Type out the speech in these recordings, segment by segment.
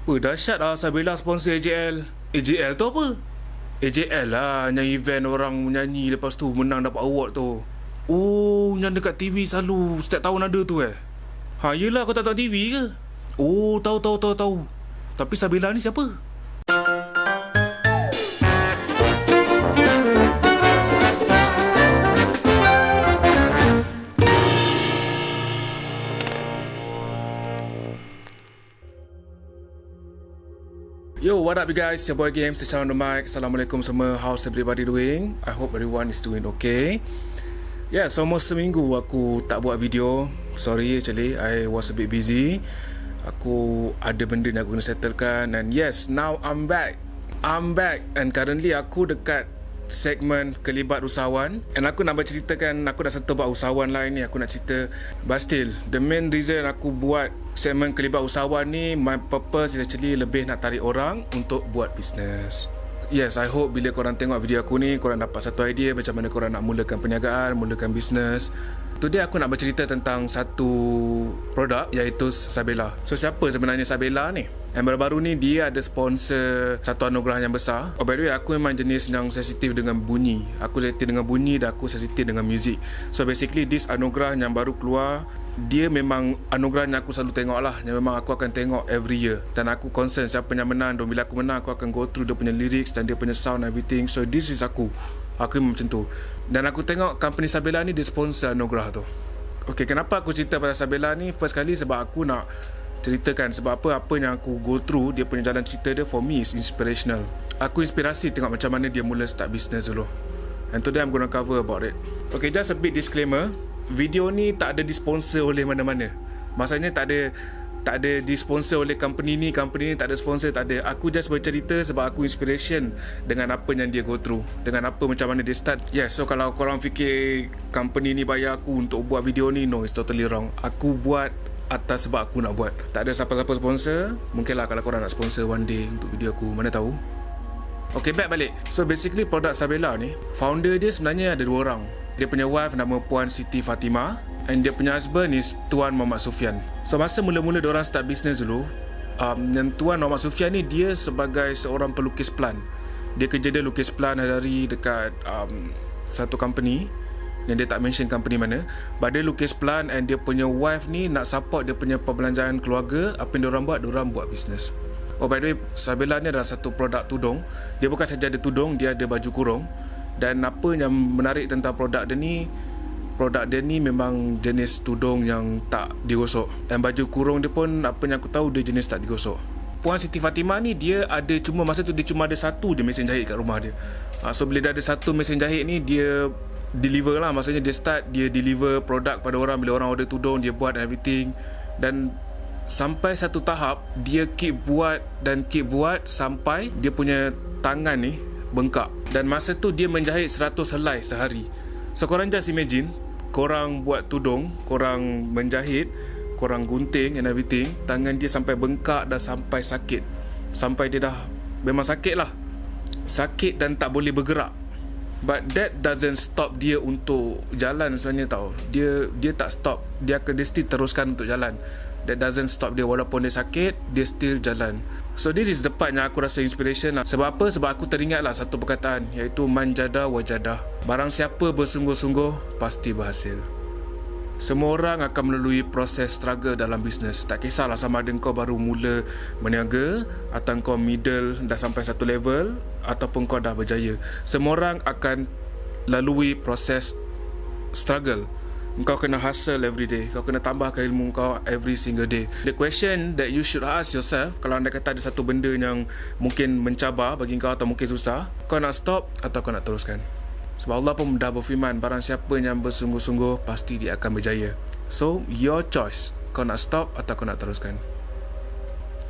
Dahsyat lah Sabila sponsor AJL. AJL tu apa? AJL lah, yang event orang menyanyi lepas tu menang dapat award tu. Oh, yang dekat TV selalu setiap tahun ada tu Ha, yelah, kau tak tahu TV ke? Oh, tahu. Tapi Sabila ni siapa? Yo, what up you guys? Your boy Games, the channel on the mic. Assalamualaikum semua. How's everybody doing? I hope everyone is doing okay. Yeah, so almost seminggu aku tak buat video. Sorry actually, I was a bit busy. Aku ada benda yang aku kena settlekan. And yes, now I'm back. And currently aku dekat segmen kelibat usahawan. And aku nak berceritakan, aku dah sentuh buat usahawan lain ni. Aku nak cerita, but still, the main reason aku buat segmen kelibat usahawan ni, my purpose is actually lebih nak tarik orang untuk buat bisnes. Yes, I hope bila korang tengok video aku ni, korang dapat satu idea macam mana korang nak mulakan perniagaan, mulakan bisnes. Today aku nak bercerita tentang satu produk, iaitu Sabela. So siapa sebenarnya Sabela ni? Yang baru-baru ni dia ada sponsor satu anugerah yang besar. Oh, by the way, aku memang jenis yang sensitif dengan bunyi. Aku sensitif dengan bunyi dan aku sensitif dengan muzik. So basically this anugerah yang baru keluar, dia memang anugerah yang aku selalu tengok lah, yang memang aku akan tengok every year. Dan aku concern siapa yang menang. Dan bila aku menang, aku akan go through dia punya lyrics dan dia punya sound everything. So this is aku memang macam tu. Dan aku tengok company Sabela ni dia sponsor anugerah tu. Okay, kenapa aku cerita pasal Sabela ni? First kali sebab aku nak ceritakan sebab apa yang aku go through. Dia punya jalan cerita dia for me is inspirational. Aku inspirasi tengok macam mana dia mula start business dulu. And today I'm gonna cover about it. Okay, just a bit disclaimer. Video ni tak ada disponsor oleh mana-mana. Maksudnya tak ada disponsor oleh company ni tak ada sponsor, tak ada. Aku just bercerita sebab aku inspiration dengan apa yang dia go through, dengan apa macam mana dia start. Yes, so kalau korang fikir company ni bayar aku untuk buat video ni, no, it's totally wrong. Aku buat atas sebab aku nak buat. Tak ada siapa-siapa sponsor. Mungkinlah kalau korang nak sponsor one day untuk video aku, mana tahu. Okay, back balik. So basically produk Sabela ni, founder dia sebenarnya ada 2 orang. Dia punya wife nama Puan Siti Fatimah, and dia punya husband is Tuan Muhammad Sufian. So masa mula-mula diorang start business dulu, yang Tuan Muhammad Sufian ni dia sebagai seorang pelukis plan. Dia kerja dia lukis plan hari-hari dekat satu company yang dia tak mention company mana. But dia lukis plan, and dia punya wife ni nak support dia punya perbelanjaan keluarga. Apa yang diorang buat business. Oh, by the way, Sabela ni adalah satu produk tudung. Dia bukan saja ada tudung, dia ada baju kurung. Dan apa yang menarik tentang produk dia ni memang jenis tudung yang tak digosok. Dan baju kurung dia pun, apa yang aku tahu, dia jenis tak digosok. Puan Siti Fatimah ni dia ada masa tu dia cuma ada satu je mesin jahit kat rumah dia. So bila dia ada satu mesin jahit ni, dia deliver lah. Maksudnya dia deliver produk pada orang. Bila orang order tudung, dia buat everything. Dan sampai satu tahap dia keep buat sampai dia punya tangan ni bengkak. Dan masa tu dia menjahit 100 helai sehari. So korang just imagine, korang buat tudung, korang menjahit, korang gunting and everything, tangan dia sampai bengkak dan sampai sakit. Sampai dia dah memang sakit lah. Sakit dan tak boleh bergerak. But that doesn't stop dia untuk jalan sebenarnya tau. Dia tak stop. Dia still teruskan untuk jalan. That doesn't stop dia. Walaupun dia sakit, dia still jalan. So this is the part yang aku rasa inspiration lah. Sebab apa? Sebab aku teringat lah satu perkataan, iaitu man jada wa jada. Barang siapa bersungguh-sungguh pasti berhasil. Semua orang akan melalui proses struggle dalam bisnes. Tak kisahlah sama ada kau baru mula berniaga, atau kau middle dah sampai satu level, ataupun kau dah berjaya. Semua orang akan lalui proses struggle. Kau kena hustle every day. Kau kena tambahkan ilmu kau every single day. The question that you should ask yourself, kalau anda kata ada satu benda yang mungkin mencabar bagi kau atau mungkin susah, kau nak stop atau kau nak teruskan? Sebab Allah pun dah berfirman, barang siapa yang bersungguh-sungguh pasti dia akan berjaya. So your choice. Kau nak stop atau kau nak teruskan?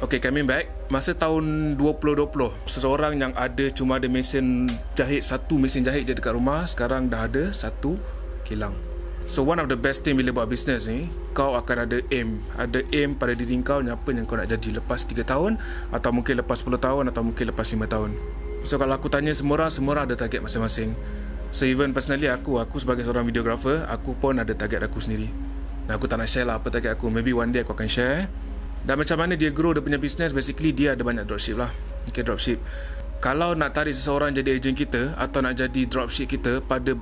Okay, coming back. Masa tahun 2020, seseorang yang cuma ada mesin jahit, satu mesin jahit je dekat rumah, sekarang dah ada satu kilang. So one of the best thing bila buat business ni, kau akan ada aim. Ada aim pada diri kau yang apa yang kau nak jadi lepas 3 tahun, atau mungkin lepas 10 tahun, atau mungkin lepas 5 tahun. So kalau aku tanya semua orang ada target masing-masing. So even personally aku sebagai seorang videographer, aku pun ada target aku sendiri. Dan aku tak nak share lah apa target aku. Maybe one day aku akan share. Dan macam mana dia grow dia punya business, basically dia ada banyak dropship lah. Okay, dropship. Kalau nak tarik seseorang jadi agent kita atau nak jadi dropship kita pada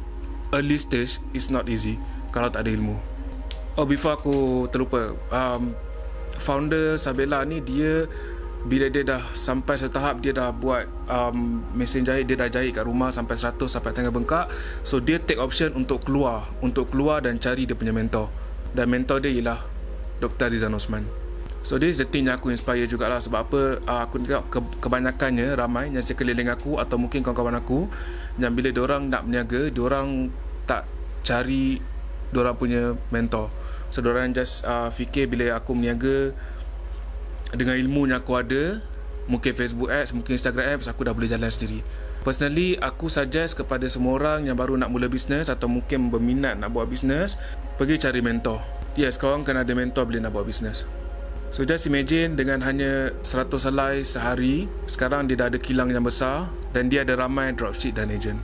early stage, it's not easy kalau tak ada ilmu. Oh, before aku terlupa, founder Sabela ni dia, bila dia dah sampai setahap, dia dah buat mesin jahit, dia dah jahit kat rumah sampai 100, sampai tengah bengkak. So dia take option untuk keluar dan cari dia punya mentor. Dan mentor dia ialah Dr. Rizan Osman. So this is the thing yang aku inspire jugalah. Sebab apa, aku tengok kebanyakannya ramai yang sekeliling aku atau mungkin kawan-kawan aku yang bila diorang nak berniaga, diorang tak cari diorang punya mentor. So diorang just fikir bila aku berniaga dengan ilmu yang aku ada, mungkin Facebook ads, mungkin Instagram ads, aku dah boleh jalan sendiri. Personally, aku suggest kepada semua orang yang baru nak mula bisnes atau mungkin berminat nak buat bisnes, pergi cari mentor. Yes, korang kena ada mentor bila nak buat bisnes. So just imagine dengan hanya 100 helai sehari, sekarang dia dah ada kilang yang besar dan dia ada ramai dropship dan agent.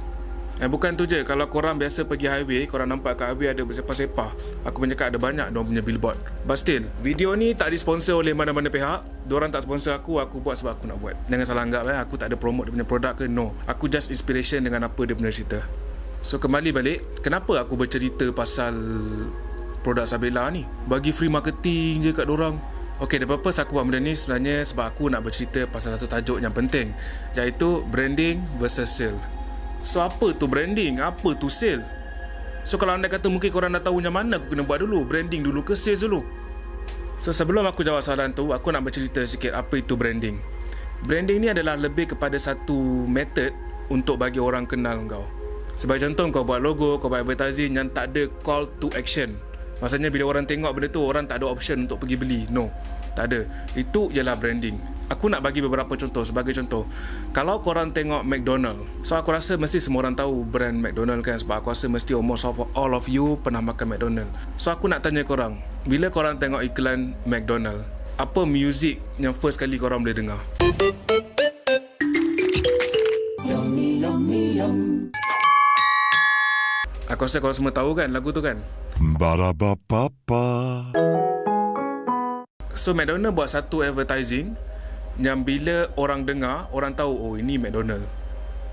Bukan tu je, kalau korang biasa pergi highway, korang nampak kat highway ada bersepah-sepah, aku punya cakap ada banyak diorang punya billboard. But still, video ni tak disponsor oleh mana-mana pihak. Diorang tak sponsor aku buat sebab aku nak buat. Jangan salah anggap aku tak ada promote dia punya produk ke, no. Aku just inspiration dengan apa dia punya cerita. So kembali balik, kenapa aku bercerita pasal produk Sabela ni? Bagi free marketing je kat diorang. Okay, the purpose aku buat benda ni sebenarnya sebab aku nak bercerita pasal satu tajuk yang penting, iaitu branding versus sale. So apa tu branding? Apa tu sale? So kalau anda kata mungkin korang dah tahu yang mana aku kena buat dulu, branding dulu ke sales dulu? So sebelum aku jawab soalan tu, aku nak bercerita sikit apa itu branding. Branding ni adalah lebih kepada satu method untuk bagi orang kenal kau. Sebagai contoh, kau buat logo, kau buat advertising yang tak ada call to action. Maksudnya bila orang tengok benda tu, orang tak ada option untuk pergi beli. No, tak ada. Itu ialah branding. Aku nak bagi beberapa contoh. Sebagai contoh, kalau korang tengok McDonald, so aku rasa mesti semua orang tahu brand McDonald kan. Sebab aku rasa mesti almost all of you pernah makan McDonald. So aku nak tanya korang, bila korang tengok iklan McDonald, apa music yang first kali korang boleh dengar? Yummy, yummy, yum. Aku rasa korang semua tahu kan lagu tu kan? Barabapapa. So McDonald buat satu advertising yang bila orang dengar, orang tahu, oh ini McDonald.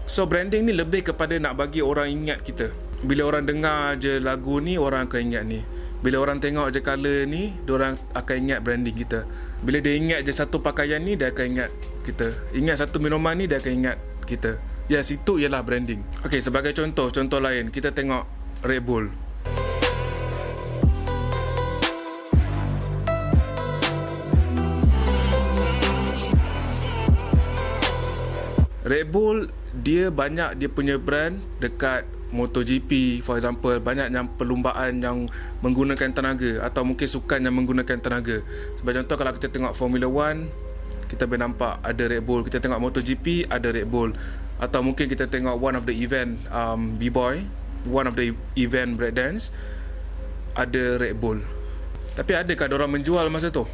So branding ni lebih kepada nak bagi orang ingat kita. Bila orang dengar je lagu ni, orang akan ingat ni. Bila orang tengok je colour ni, diorang akan ingat branding kita. Bila dia ingat je satu pakaian ni, dia akan ingat kita. Ingat satu minuman ni, dia akan ingat kita. Yes, itu ialah branding. Okay, sebagai contoh lain, kita tengok Red Bull. Red Bull, dia banyak dia punya brand dekat MotoGP, for example. Banyak yang perlumbaan yang menggunakan tenaga atau mungkin sukan yang menggunakan tenaga. Sebagai contoh, kalau kita tengok Formula 1, kita boleh nampak ada Red Bull. Kita tengok MotoGP, ada Red Bull. Atau mungkin kita tengok one of the event B-boy, one of the event breakdance, ada Red Bull. Tapi adakah diorang menjual masa tu?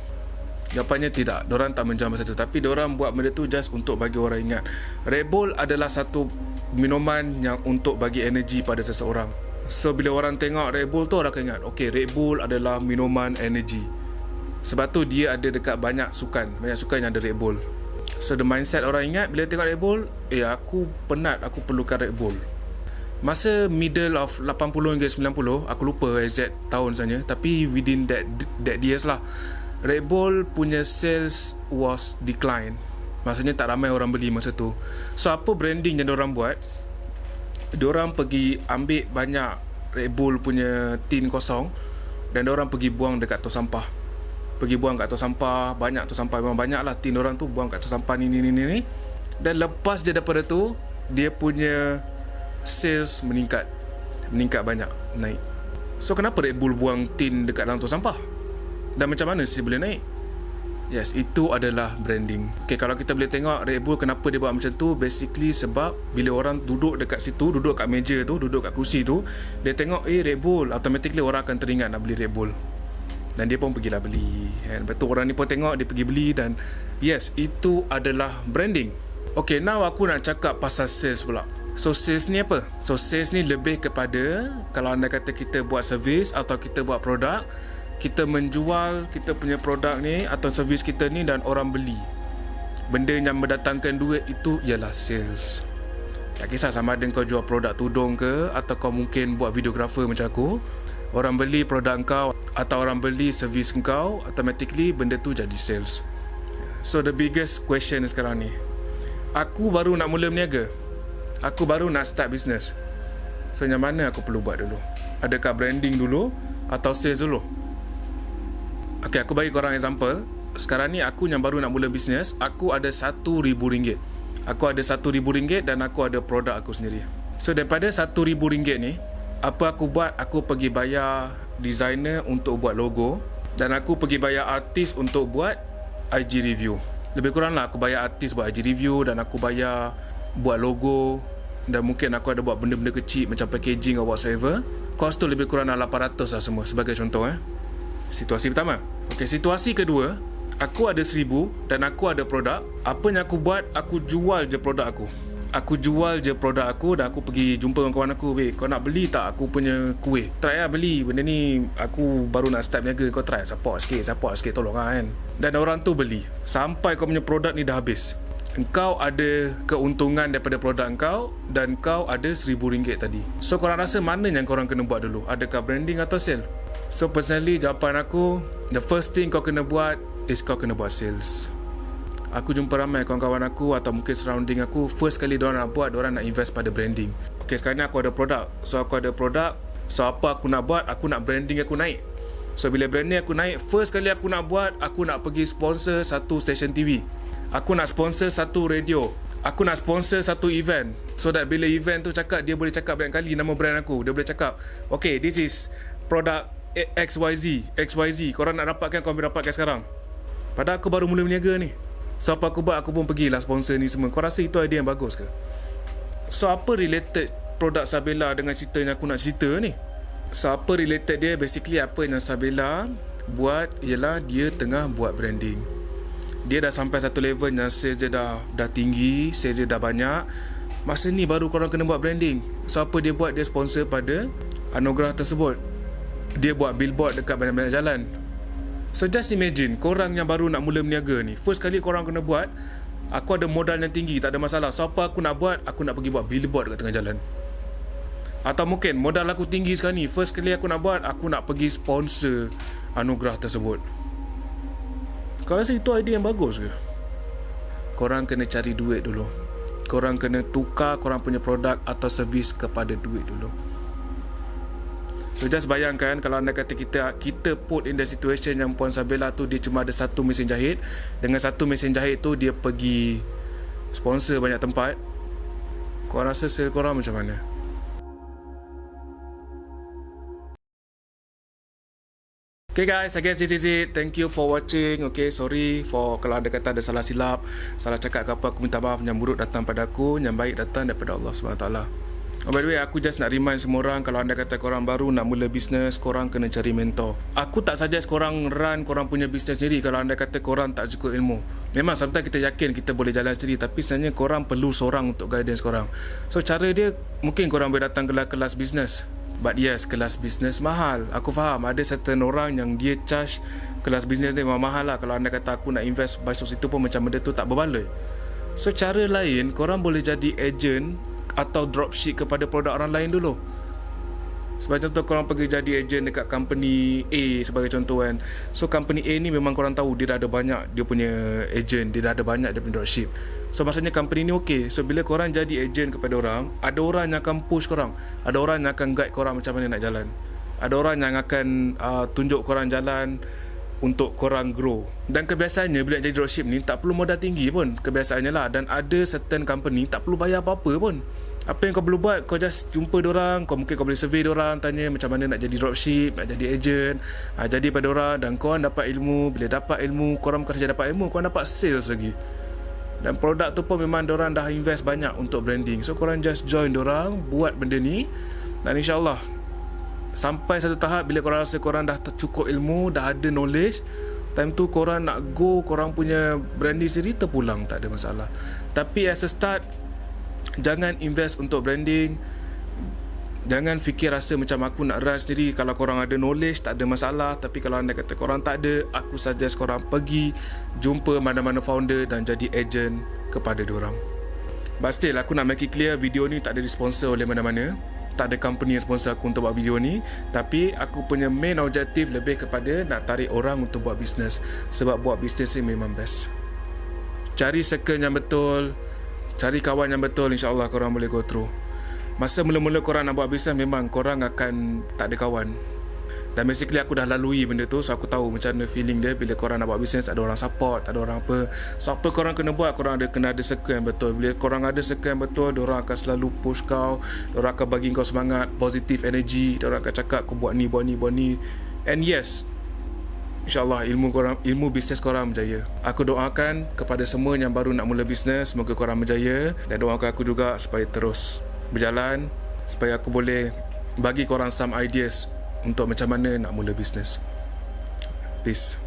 Jawapannya tidak, diorang tak menjual masa tu. Tapi diorang buat benda tu just untuk bagi orang ingat. Red Bull adalah satu minuman yang untuk bagi energi pada seseorang. So bila orang tengok Red Bull tu, orang akan ingat, okay, Red Bull adalah minuman energi. Sebab tu dia ada dekat banyak sukan yang ada Red Bull. So the mindset orang ingat bila tengok Red Bull, aku penat, aku perlukan Red Bull. Masa middle of 80 hingga 90, aku lupa exact tahun sebenarnya, tapi within that years lah, Red Bull punya sales was decline. Maksudnya tak ramai orang beli masa tu. So apa branding yang diorang buat? Diorang pergi ambil banyak Red Bull punya tin kosong dan diorang pergi buang dekat tong sampah. Pergi buang kat tong sampah, banyak tong sampah, memang banyak lah tin diorang tu buang kat tong sampah ni. Dan lepas dia daripada tu, dia punya sales meningkat banyak, naik. So kenapa Red Bull buang tin dekat dalam tong sampah? Dan macam mana sih boleh naik? Yes, itu adalah branding. Okay, kalau kita boleh tengok Red Bull kenapa dia buat macam tu, basically sebab bila orang duduk dekat situ, duduk kat meja tu, duduk kat kursi tu, dia tengok Red Bull, automatically orang akan teringat nak beli Red Bull. Dan dia pun pergilah beli. Lepas tu orang ni pun tengok, dia pergi beli. Dan yes, itu adalah branding. Okay, now aku nak cakap pasal sales pula. So sales ni apa? So sales ni lebih kepada, kalau anda kata kita buat servis atau kita buat produk, kita menjual kita punya produk ni atau servis kita ni dan orang beli. Benda yang mendatangkan duit itu ialah sales. Tak kisah sama ada kau jual produk tudung ke, atau kau mungkin buat videographer macam aku. Orang beli produk kau atau orang beli servis kau, automatically benda tu jadi sales. So the biggest question sekarang ni, aku baru nak mula berniaga, aku baru nak start business. So yang mana aku perlu buat dulu? Adakah branding dulu atau sales dulu? Okay, aku bagi korang example. Sekarang ni aku yang baru nak mula bisnes, aku ada RM1,000. Aku ada RM1,000 dan aku ada produk aku sendiri. So daripada RM1,000 ni, apa aku buat? Aku pergi bayar designer untuk buat logo, dan aku pergi bayar artis untuk buat IG review. Lebih kurang lah aku bayar artis buat IG review, dan aku bayar buat logo, dan mungkin aku ada buat benda-benda kecil macam packaging or whatsoever. Kos tu lebih kurang lah 800 lah semua, sebagai contoh. Situasi pertama. Okay, situasi kedua, aku ada 1,000 dan aku ada produk. Apa yang aku buat, aku jual je produk aku. Aku jual je produk aku, dan aku pergi jumpa dengan kawan aku. Weh, kau nak beli tak aku punya kuih? Try lah beli. Benda ni aku baru nak start berniaga. Kau try support sikit tolong lah kan. Dan orang tu beli. Sampai kau punya produk ni dah habis. Engkau ada keuntungan daripada produk engkau, dan kau ada RM1,000 tadi. So korang rasa mana yang korang kena buat dulu? Adakah branding atau sale? So personally, jawapan aku, the first thing kau kena buat is kau kena buat sales. Aku jumpa ramai kawan-kawan aku atau mungkin surrounding aku, first kali diorang nak buat, diorang nak invest pada branding. Okay, sekarang ni aku ada produk. So aku ada produk, so apa aku nak buat? Aku nak branding aku naik. So bila branding aku naik, first kali aku nak buat, aku nak pergi sponsor satu stesen TV. Aku nak sponsor satu radio. Aku nak sponsor satu event. So that bila event tu cakap, dia boleh cakap banyak kali nama brand aku. Dia boleh cakap, okay, this is produk XYZ. Korang nak dapatkan, korang boleh dapatkan sekarang. Padahal aku baru mula berniaga ni. So apa aku buat? Aku pun pergilah sponsor ni semua. Kau rasa itu idea yang bagus ke? So apa related produk Sabela dengan cerita yang aku nak cerita ni? So apa related dia? Basically apa yang Sabela buat ialah dia tengah buat branding. Dia dah sampai satu level yang sales dia dah tinggi, sales dia dah banyak. Masa ni baru korang kena buat branding. So apa dia buat? Dia sponsor pada anugerah tersebut. Dia buat billboard dekat banyak-banyak jalan. So just imagine, korang yang baru nak mula berniaga ni, first kali korang kena buat, aku ada modal yang tinggi, tak ada masalah. So apa aku nak buat? Aku nak pergi buat billboard dekat tengah jalan. Atau mungkin modal aku tinggi sekarang ni, first kali aku nak buat, aku nak pergi sponsor anugerah tersebut. Kau rasa itu idea yang bagus ke? Korang kena cari duit dulu. Korang kena tukar korang punya produk atau servis kepada duit dulu. So just bayangkan kalau anda kata kita put in the situation yang Puan Sabela tu, dia cuma ada satu mesin jahit. Dengan satu mesin jahit tu dia pergi sponsor banyak tempat. Korang rasa sale korang macam mana? Okay guys, I guess this is it. Thank you for watching. Okay, sorry for kalau ada kata ada salah silap, salah cakap ke apa, aku minta maaf. Yang buruk datang pada aku, yang baik datang daripada Allah SWT. By the way, aku just nak remind semua orang, kalau anda kata korang baru nak mula bisnes, korang kena cari mentor. Aku tak suggest korang run korang punya bisnes sendiri kalau anda kata korang tak cukup ilmu. Memang sometimes kita yakin kita boleh jalan sendiri, tapi sebenarnya korang perlu seorang untuk guidance korang. So cara dia, mungkin korang boleh datang kelas bisnes. But yes, kelas bisnes mahal. Aku faham ada certain orang yang dia charge kelas bisnes dia memang mahal lah. Kalau anda kata aku nak invest masuk situ pun macam benda tu tak berbaloi. So cara lain, korang boleh jadi agent atau dropship kepada produk orang lain dulu. Sebagai contoh, korang pergi jadi agent dekat company A sebagai contoh kan. So company A ni memang korang tahu dia dah ada banyak dia punya agent, dia dah ada banyak dia punya dropship. So maksudnya company ni okey. So bila korang jadi agent kepada orang, ada orang yang akan push korang, ada orang yang akan guide korang macam mana nak jalan, ada orang yang akan tunjuk korang jalan untuk korang grow. Dan kebiasaannya bila jadi dropship ni tak perlu modal tinggi pun, kebiasaannya lah. Dan ada certain company tak perlu bayar apa-apa pun. Apa yang kau perlu buat, kau just jumpa diorang, kau mungkin kau boleh survey diorang, tanya macam mana nak jadi dropship, nak jadi agent, jadi pada diorang, dan korang dapat ilmu. Bila dapat ilmu, korang bukan saja dapat ilmu, korang dapat sales lagi. Dan produk tu pun memang diorang dah invest banyak untuk branding. So korang just join diorang, buat benda ni, dan insyaAllah sampai satu tahap bila korang rasa korang dah cukup ilmu, dah ada knowledge, time tu korang nak go korang punya branding sendiri, terpulang, tak ada masalah. Tapi as a start, jangan invest untuk branding Jangan fikir rasa macam aku nak run sendiri. Kalau korang ada knowledge, tak ada masalah. Tapi kalau anda kata korang tak ada, aku suggest korang pergi jumpa mana-mana founder dan jadi agent kepada diorang. But still, aku nak make it clear, video ni tak ada disponsor oleh mana-mana. Tak ada company yang sponsor aku untuk buat video ni. Tapi aku punya main objektif lebih kepada nak tarik orang untuk buat bisnes. Sebab buat bisnes ni memang best. Cari circle yang betul, cari kawan yang betul, insyaAllah korang boleh go through. Masa mula-mula korang nak buat bisnes, memang korang akan tak ada kawan. Dan basically aku dah lalui benda tu, so aku tahu macam mana feeling dia bila korang nak buat bisnes, tak ada orang support, tak ada orang apa. So apa korang kena buat, korang kena ada circle yang betul. Bila korang ada circle yang betul, diorang akan selalu push kau, diorang akan bagi kau semangat, positive energy, diorang akan cakap kau buat ni, buat ni, buat ni. And yes, InsyaAllah ilmu bisnes korang berjaya. Aku doakan kepada semua yang baru nak mula bisnes, semoga korang berjaya. Dan doakan aku juga supaya terus berjalan, supaya aku boleh bagi korang some ideas untuk macam mana nak mula bisnes. Peace.